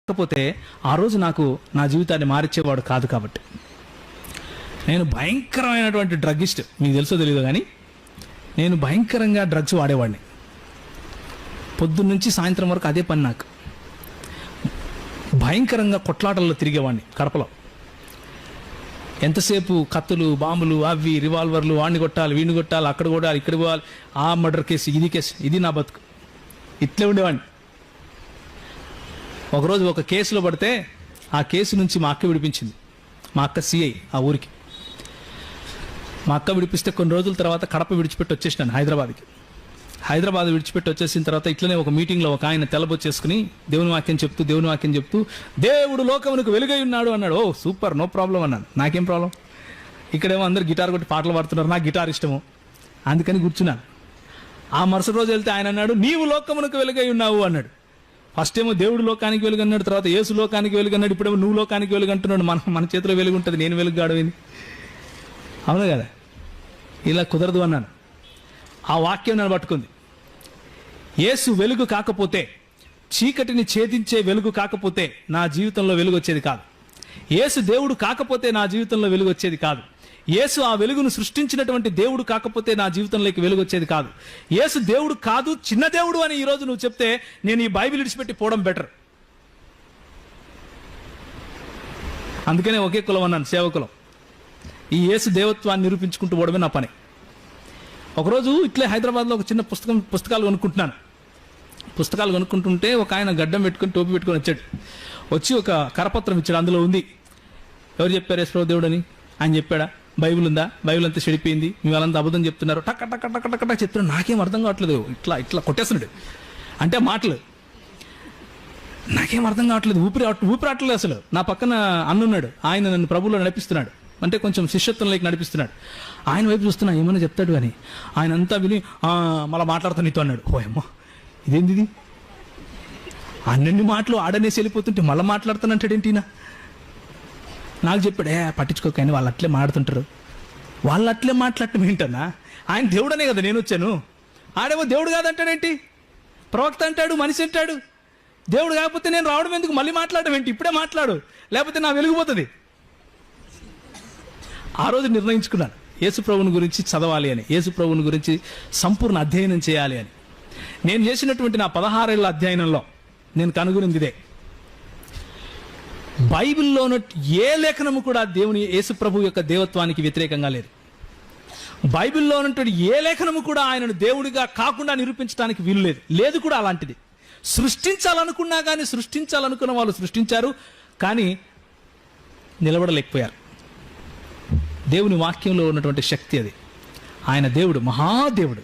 కాకపోతే ఆ రోజు నాకు నా జీవితాన్ని మారిచ్చేవాడు కాదు. కాబట్టి నేను భయంకరమైనటువంటి డ్రగ్గిస్ట్, మీకు తెలుసో తెలియదు కానీ నేను భయంకరంగా డ్రగ్స్ వాడేవాడిని. పొద్దున్నుంచి సాయంత్రం వరకు అదే పని. నాకు భయంకరంగా కొట్లాటల్లో తిరిగేవాడిని కడపలో. ఎంతసేపు కత్తులు, బాంబులు, అవి రివాల్వర్లు, వాడిని కొట్టాలి, వీడిని కొట్టాలి, అక్కడ కొట్టాలి, ఇక్కడ పోవాలి, ఆ మర్డర్ కేసు, ఇది కేసు, ఇది నా బతుకు. ఇట్లే ఉండేవాడిని. ఒకరోజు ఒక కేసులో పడితే ఆ కేసు నుంచి మా అక్క విడిపించింది. మా అక్క సిఐ ఆ ఊరికి. మా అక్క విడిపిస్తే కొన్ని రోజుల తర్వాత కడప విడిచిపెట్టి వచ్చేసినాను హైదరాబాద్కి. హైదరాబాద్ విడిచిపెట్టి వచ్చేసిన తర్వాత ఇట్లనే ఒక మీటింగ్లో ఒక ఆయన తెల్లబొచ్చేసుకుని దేవుని వాక్యం చెప్తూ దేవుడు లోకమునకు వెలుగై ఉన్నాడు అన్నాడు. ఓ సూపర్, నో ప్రాబ్లం అన్నాను. నాకేం ప్రాబ్లం, ఇక్కడేమో అందరు గిటార్ కొట్టి పాటలు పాడుతున్నారు, నాకు గిటార్ ఇష్టము, అందుకని కూర్చున్నాను. ఆ మరుసటి రోజు వెళ్తే ఆయన అన్నాడు, నీవు లోకమునకు వెలుగై ఉన్నావు అన్నాడు. ఫస్ట్ ఏమో దేవుడు లోకానికి వెలుగు అన్నాడు, తర్వాత యేసు లోకానికి వెలుగు అన్నాడు, ఇప్పుడేమో నువ్వు లోకానికి వెలుగు అంటున్నాడు. మన చేతిలో వెలుగు ఉంటుంది, నేను వెలుగు గాడవేంది? అవును కదా, ఇలా కుదరదు అన్నాను. ఆ వాక్యం నన్ను పట్టుకుంది. యేసు వెలుగు కాకపోతే, చీకటిని ఛేదించే వెలుగు కాకపోతే నా జీవితంలో వెలుగు వచ్చేది కాదు. యేసు దేవుడు కాకపోతే నా జీవితంలో వెలుగు వచ్చేది కాదు. యేసు ఆ వెలుగును సృష్టించినటువంటి దేవుడు కాకపోతే నా జీవితంలోకి వెలుగు వచ్చేది కాదు. యేసు దేవుడు కాదు, చిన్న దేవుడు అని ఈరోజు నువ్వు చెప్తే నేను ఈ బైబిల్ విడిచిపెట్టి పోవడం బెటర్. అందుకనే ఒకే కులం అన్నాను, సేవకులం. ఈ యేసు దేవత్వాన్ని నిరూపించుకుంటూ పోవడమే నా పని. ఒకరోజు ఇట్లే హైదరాబాద్లో ఒక చిన్న పుస్తకాలు కొనుక్కుంటున్నాను. పుస్తకాలు కొనుక్కుంటుంటే ఒక ఆయన గడ్డం పెట్టుకొని టోపీ పెట్టుకొని వచ్చి ఒక కరపత్రం ఇచ్చాడు. అందులో ఉంది, ఎవరు చెప్పారు యేసు దేవుడు అని? ఆయన చెప్పాడా? బైబిల్ ఉందా? బైబిల్ అంతా చెడిపోయింది, మీ వాళ్ళంతా అబద్ధం చెప్తున్నారు, టక్ టక్ టక్ టక్ టక్ చెప్తున్నాడు. నాకేం అర్థం కావట్లేదు, ఇట్లా కొట్టేస్తున్నాడు. అంటే మాటలు నాకేం అర్థం కావట్లేదు, ఊపిరాట్లేదు అసలు. నా పక్కన అన్నున్నాడు, ఆయన నన్ను ప్రభువులో నడిపిస్తున్నాడు, అంటే కొంచెం శిష్యత్వంలోకి నడిపిస్తున్నాడు. ఆయన వైపు చూస్తున్నా ఏమైనా చెప్తాడు అని. ఆయన అంతా విని మళ్ళీ మాట్లాడుతాను నీతో అన్నాడు. ఓయమ్మో ఇదేంది ఇది, అన్ని మాటలు ఆడనేసి వెళ్ళిపోతుంటే మళ్ళీ మాట్లాడుతానంటాడేంటినా? నాకు చెప్పాడు, పట్టించుకోకని వాళ్ళు అట్లే మాట్లాడుతుంటారు. వాళ్ళు అట్లే మాట్లాడటం ఏంటన్నా? ఆయన దేవుడనే కదా నేను వచ్చాను, ఆడేమో దేవుడు కాదంటాడేంటి? ప్రవక్త అంటాడు, మనిషి అంటాడు. దేవుడు కాకపోతే నేను రావడం ఎందుకు? మళ్ళీ మాట్లాడడం ఏంటి? ఇప్పుడే మాట్లాడు, లేకపోతే నా వెలిగిపోతుంది. ఆ రోజు నిర్ణయించుకున్నాను యేసు ప్రభువుని గురించి చదవాలి అని, యేసు ప్రభువుని గురించి సంపూర్ణ అధ్యయనం చేయాలి అని. నేను చేసినటువంటి నా 16 ఏళ్ల అధ్యయనంలో నేను కనుగొనింది ఇదే. బైబిల్లో ఏ లేఖనము కూడా దేవుని యేసు ప్రభు యొక్క దేవత్వానికి వ్యతిరేకంగా లేదు. బైబిల్లో ఉన్నటువంటి ఏ లేఖనము కూడా ఆయనను దేవుడిగా కాకుండా నిరూపించడానికి వీలు లేదు కూడా. అలాంటిది సృష్టించాలనుకున్నా కానీ, సృష్టించాలనుకున్న వాళ్ళు సృష్టించారు కానీ నిలబడలేకపోయారు. దేవుని వాక్యంలో ఉన్నటువంటి శక్తి అది. ఆయన దేవుడు, మహాదేవుడు.